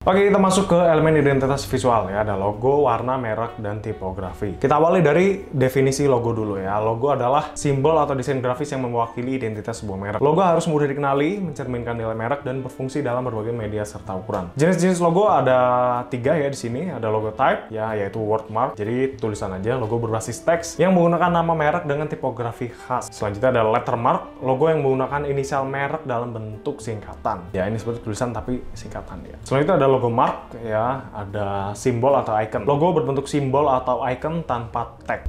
Oke, kita masuk ke elemen identitas visual ya. Ada logo, warna, merek, dan tipografi. Kita awali dari definisi logo dulu ya. Logo adalah simbol atau desain grafis yang mewakili identitas sebuah merek. Logo harus mudah dikenali, mencerminkan nilai merek, dan berfungsi dalam berbagai media serta ukuran. Jenis-jenis logo ada 3 ya di sini. Ada logo type ya, yaitu wordmark. Jadi tulisan aja, logo berbasis teks yang menggunakan nama merek dengan tipografi khas. Selanjutnya ada lettermark, logo yang menggunakan inisial merek dalam bentuk singkatan. Ya, ini seperti tulisan tapi singkatan ya. Selanjutnya ada logo mark ya, ada simbol atau icon. Logo berbentuk simbol atau icon tanpa tag.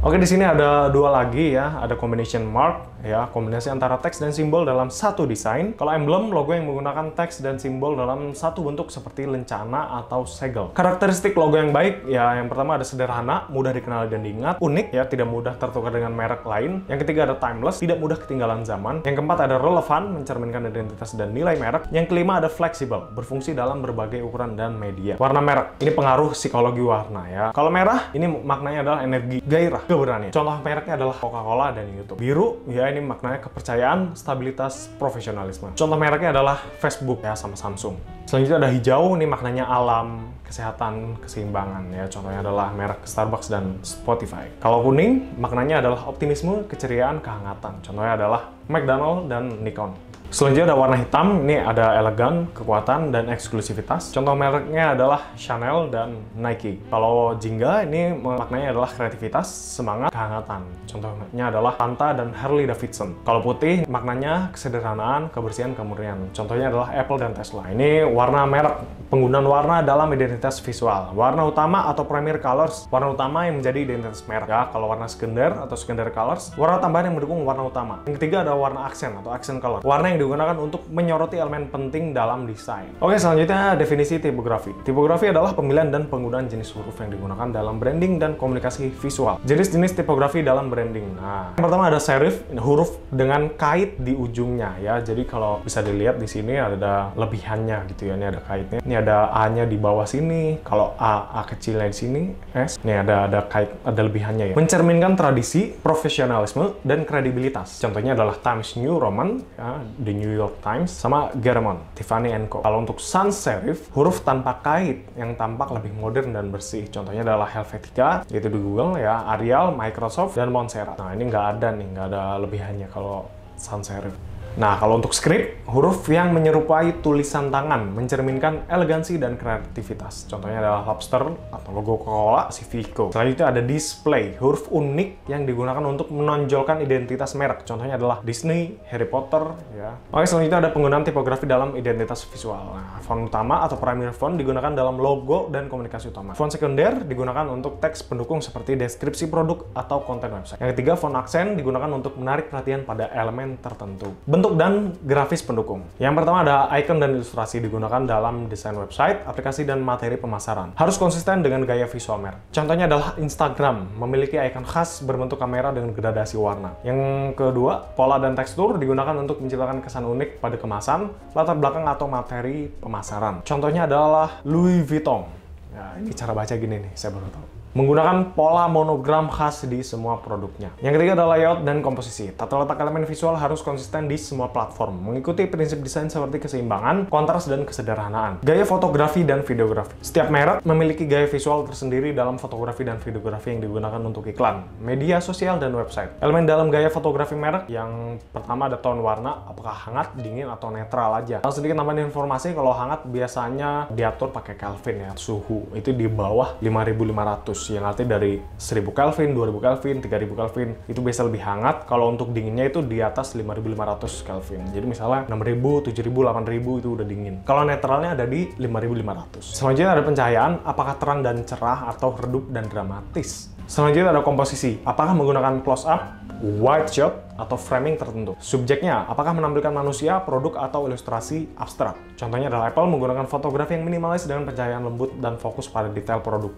Oke, di sini ada 2 lagi ya, ada combination mark ya, kombinasi antara teks dan simbol dalam satu desain. Kalau emblem, logo yang menggunakan teks dan simbol dalam satu bentuk seperti lencana atau segel. Karakteristik logo yang baik ya, yang pertama ada sederhana, mudah dikenali dan diingat, unik ya, tidak mudah tertukar dengan merek lain. Yang ketiga ada timeless, tidak mudah ketinggalan zaman. Yang keempat ada relevan, mencerminkan identitas dan nilai merek. Yang kelima ada fleksibel, berfungsi dalam berbagai ukuran dan media. Warna merek, ini pengaruh psikologi warna ya. Kalau merah, ini maknanya adalah energi, gairah, keberanian. Contoh mereknya adalah Coca-Cola dan YouTube. Biru ya, ini maknanya kepercayaan, stabilitas, profesionalisme. Contoh mereknya adalah Facebook ya, sama Samsung. Selanjutnya ada hijau, ini maknanya alam, kesehatan, keseimbangan ya. Contohnya adalah merek Starbucks dan Spotify. Kalau kuning, maknanya adalah optimisme, keceriaan, kehangatan. Contohnya adalah McDonald dan Nikon. Selanjutnya ada warna hitam, ini ada elegan, kekuatan, dan eksklusivitas. Contoh mereknya adalah Chanel dan Nike. Kalau jingga, ini maknanya adalah kreativitas, semangat, kehangatan. Contohnya adalah Fanta dan Harley Davidson. Kalau putih, maknanya kesederhanaan, kebersihan, kemurnian. Contohnya adalah Apple dan Tesla. Ini warna merek, penggunaan warna dalam identitas visual. Warna utama atau primary colors, warna utama yang menjadi identitas merek. Ya, kalau warna sekunder atau secondary colors, warna tambahan yang mendukung warna utama. Yang ketiga ada warna aksen atau accent color. Warna yang digunakan untuk menyoroti elemen penting dalam desain. Oke, selanjutnya definisi tipografi. Tipografi adalah pemilihan dan penggunaan jenis huruf yang digunakan dalam branding dan komunikasi visual. Jenis-jenis tipografi dalam branding. Nah, yang pertama ada serif, huruf dengan kait di ujungnya ya. Jadi kalau bisa dilihat di sini ada lebihannya gitu ya. Ini ada kaitnya. Ini ada A-nya di bawah sini. Kalau A kecilnya di sini, S. Ini ada kait, ada lebihannya ya. Mencerminkan tradisi, profesionalisme, dan kredibilitas. Contohnya adalah Times New Roman ya, The New York Times, sama Garamond, Tiffany & Co. Kalau untuk sans serif, huruf tanpa kait yang tampak lebih modern dan bersih. Contohnya adalah Helvetica, yaitu di Google ya, Arial, Microsoft, dan Montserrat. Nah, ini nggak ada lebihannya kalau sans serif. Nah, kalau untuk script, huruf yang menyerupai tulisan tangan, mencerminkan elegansi dan kreativitas. Contohnya adalah lobster atau logo Coca-Cola, Civico. Selanjutnya ada display, huruf unik yang digunakan untuk menonjolkan identitas merek. Contohnya adalah Disney, Harry Potter, ya. Oke, selanjutnya ada penggunaan tipografi dalam identitas visual. Nah, font utama atau primary font digunakan dalam logo dan komunikasi utama. Font sekunder digunakan untuk teks pendukung seperti deskripsi produk atau konten website. Yang ketiga, font aksen digunakan untuk menarik perhatian pada elemen tertentu. Bentuk dan grafis pendukung. Yang pertama ada icon dan ilustrasi digunakan dalam desain website, aplikasi, dan materi pemasaran. Harus konsisten dengan gaya visual merek. Contohnya adalah Instagram, memiliki icon khas berbentuk kamera dengan gradasi warna. Yang kedua, pola dan tekstur digunakan untuk menciptakan kesan unik pada kemasan, latar belakang, atau materi pemasaran. Contohnya adalah Louis Vuitton. Ya, ini cara baca gini nih, saya baru tahu. Menggunakan pola monogram khas di semua produknya. Yang ketiga adalah layout dan komposisi. Tata letak elemen visual harus konsisten di semua platform, mengikuti prinsip desain seperti keseimbangan, kontras, dan kesederhanaan. Gaya fotografi dan videografi. Setiap merek memiliki gaya visual tersendiri dalam fotografi dan videografi yang digunakan untuk iklan, media sosial, dan website. Elemen dalam gaya fotografi merek yang pertama ada tone warna, apakah hangat, dingin, atau netral aja. Lalu sedikit tambahan informasi, kalau hangat biasanya diatur pakai Kelvin ya, suhu. Itu di bawah 5500. Yang arti dari 1000 Kelvin, 2000 Kelvin, 3000 Kelvin itu biasa lebih hangat. Kalau untuk dinginnya itu di atas 5500 Kelvin. Jadi misalnya 6000, 7000, 8000 itu udah dingin. Kalau netralnya ada di 5500. Selanjutnya ada pencahayaan, apakah terang dan cerah atau redup dan dramatis. Selanjutnya ada komposisi, apakah menggunakan close up, wide shot, atau framing tertentu. Subjeknya, apakah menampilkan manusia, produk, atau ilustrasi abstrak. Contohnya adalah Apple menggunakan fotografi yang minimalis dengan pencahayaan lembut dan fokus pada detail produk.